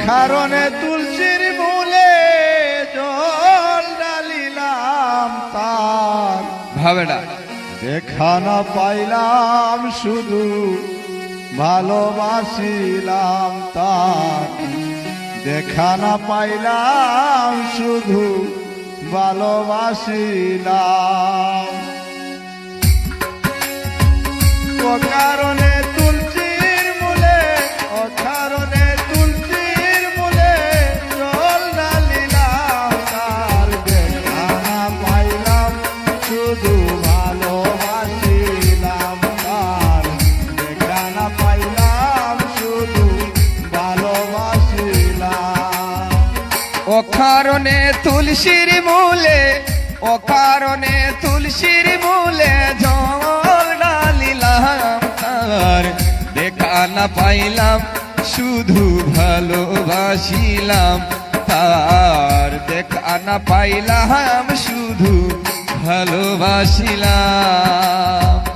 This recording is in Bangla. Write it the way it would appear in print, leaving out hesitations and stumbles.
কারণে তুলসীর মূলে জল ঢালিলাম তার ভাবে না দেখা না পাইলাম শুধু ভালোবাসিলাম তার দেখা না পাইলাম শুধু ভালোবাসিলাম অকারণে তুলসীর মূলে অকারণে তুলসীর মূলে জল ঢালিলাম তার দেখা না পাইলাম শুধু ভালোবাসিলাম তার দেখা না পাইলাম শুধু ভালোবাসিলাম অকারণে তুলসীর মূলে অকারণে তুলসীর মূলে জল ঢালিলাম তার দেখা না পাইলাম শুধু ভালোবাসিলাম তার দেখা না পাইলাম শুধু ভালোবাসিলাম